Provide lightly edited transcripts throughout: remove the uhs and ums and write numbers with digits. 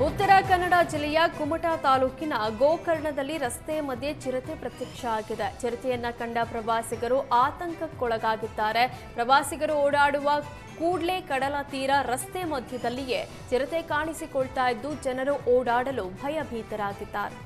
ಉತ್ತರ ಕನ್ನಡ ಜಿಲ್ಲೆಯ ಕುಮಟಾ ತಾಲೂಕಿನ ಗೋಕರ್ಣದಲ್ಲಿ ರಸ್ತೆ ಮಧ್ಯೆ ಚಿರತೆ ಪ್ರತ್ಯಕ್ಷ ಆಗಿದೆ. ಚಿರತೆಯನ್ನ ಕಂಡ ಪ್ರವಾಸಿಗರು ಆತಂಕಕ್ಕೊಳಗಾಗಿದ್ದಾರೆ. ಪ್ರವಾಸಿಗರು ಓಡಾಡುವ ಕೂಡ್ಲೆ ಕಡಲ ತೀರ ರಸ್ತೆ ಮಧ್ಯದಲ್ಲಿಯೇ ಚಿರತೆ ಕಾಣಿಸಿಕೊಳ್ತಾ ಇದ್ದು ಜನರು ಓಡಾಡಲು ಭಯಭೀತರಾಗಿದ್ದಾರೆ.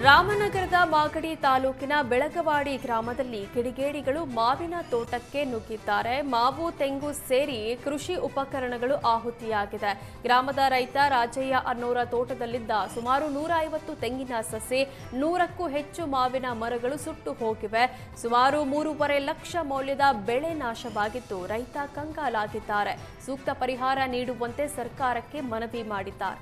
ರಾಮನಗರದ ಮಾಗಡಿ ತಾಲೂಕಿನ ಬೆಳಗವಾಡಿ ಗ್ರಾಮದಲ್ಲಿ ಕಿಡಿಗೇಡಿಗಳು ಮಾವಿನ ತೋಟಕ್ಕೆ ನುಗ್ಗಿದ್ದಾರೆ. ಮಾವು, ತೆಂಗು ಸೇರಿ ಕೃಷಿ ಉಪಕರಣಗಳು ಆಹುತಿಯಾಗಿದೆ. ಗ್ರಾಮದ ರೈತ ರಾಜಯ್ಯ ಅನ್ನೋರ ತೋಟದಲ್ಲಿದ್ದ ಸುಮಾರು 150 ತೆಂಗಿನ ಸಸಿ, 100ಕ್ಕೂ ಹೆಚ್ಚು ಮಾವಿನ ಮರಗಳು ಸುಟ್ಟು ಹೋಗಿವೆ. ಸುಮಾರು 3.5 ಲಕ್ಷ ಮೌಲ್ಯದ ಬೆಳೆ ನಾಶವಾಗಿದ್ದು ರೈತ ಕಂಗಾಲಾಗಿದ್ದಾರೆ. ಸೂಕ್ತ ಪರಿಹಾರ ನೀಡುವಂತೆ ಸರ್ಕಾರಕ್ಕೆ ಮನವಿ ಮಾಡಿದ್ದಾರೆ.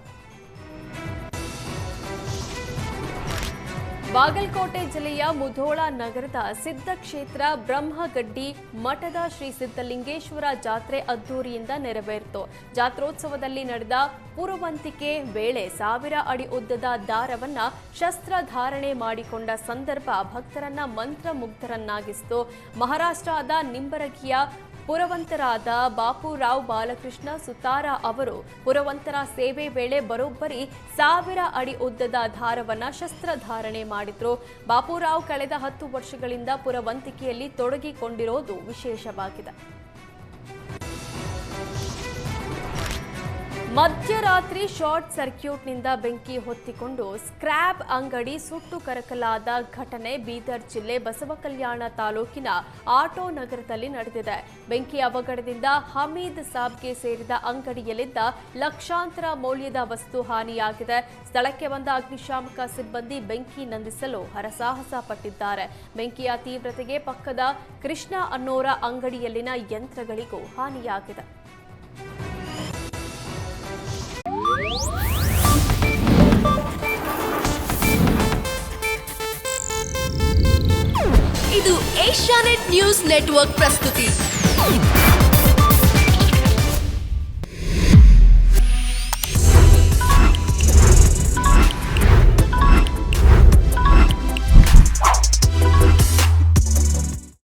ಬಾಗಲಕೋಟೆ ಜಿಲ್ಲೆಯ ಮುಧೋಳ ನಗರದ ಸಿದ್ಧಕ್ಷೇತ್ರ ಬ್ರಹ್ಮಗಡ್ಡಿ ಮಠದ ಶ್ರೀ ಸಿದ್ಧಲಿಂಗೇಶ್ವರ ಜಾತ್ರೆ ಅದ್ದೂರಿಯಿಂದ ನೆರವೇರಿತು. ಜಾತ್ರೋತ್ಸವದಲ್ಲಿ ನಡೆದ ಪುರವಂತಿಕೆ ವೇಳೆ 1000 ಅಡಿ ಉದ್ದದ ದಾರವನ್ನ ಶಸ್ತ್ರಧಾರಣೆ ಮಾಡಿಕೊಂಡ ಸಂದರ್ಭ ಭಕ್ತರನ್ನ ಮಂತ್ರಮುಗ್ಧರನ್ನಾಗಿಸಿತು. ಮಹಾರಾಷ್ಟ್ರದ ನಿಂಬರಗಿಯ ಪುರವಂತರಾದ ಬಾಪುರಾವ್ ಬಾಲಕೃಷ್ಣ ಸುತಾರ ಅವರು ಪುರವಂತರ ಸೇವೆ ವೇಳೆ ಬರೋಬ್ಬರಿ 1000 ಅಡಿ ಉದ್ದದ ದಾರವನ್ನ ಶಸ್ತ್ರಧಾರಣೆ ಮಾಡಿದ್ರು. ಬಾಪುರಾವ್ ಕಳೆದ 10 ವರ್ಷಗಳಿಂದ ಪುರವಂತಿಕೆಯಲ್ಲಿ ತೊಡಗಿಕೊಂಡಿರೋದು ವಿಶೇಷವಾಗಿದೆ. ಮಧ್ಯರಾತ್ರಿ ಶಾರ್ಟ್ ಸರ್ಕ್ಯೂಟ್ನಿಂದ ಬೆಂಕಿ ಹೊತ್ತಿಕೊಂಡು ಸ್ಕ್ರ್ಯಾಪ್ ಅಂಗಡಿ ಸುಟ್ಟು ಕರಕಲಾದ ಘಟನೆ ಬೀದರ್ ಜಿಲ್ಲೆ ಬಸವಕಲ್ಯಾಣ ತಾಲೂಕಿನ ಆಟೋ ನಗರದಲ್ಲಿ ನಡೆದಿದೆ. ಬೆಂಕಿ ಅವಘಡದಿಂದ ಹಮೀದ್ ಸಾಬ್ಗೆ ಸೇರಿದ ಅಂಗಡಿಯಲ್ಲಿದ್ದ ಲಕ್ಷಾಂತರ ಮೌಲ್ಯದ ವಸ್ತು ಹಾನಿಯಾಗಿದೆ. ಸ್ಥಳಕ್ಕೆ ಬಂದ ಅಗ್ನಿಶಾಮಕ ಸಿಬ್ಬಂದಿ ಬೆಂಕಿ ನಂದಿಸಲು ಹರಸಾಹಸ ಪಟ್ಟಿದ್ದಾರೆ. ಬೆಂಕಿಯ ತೀವ್ರತೆಗೆ ಪಕ್ಕದ ಕೃಷ್ಣ ಅನ್ನೋರ ಅಂಗಡಿಯಲ್ಲಿನ ಯಂತ್ರಗಳಿಗೂ ಹಾನಿಯಾಗಿದೆ. ಇದು ಏಷ್ಯಾನೆಟ್ ನ್ಯೂಸ್ ನೆಟ್ವರ್ಕ್ ಪ್ರಸ್ತುತಿ.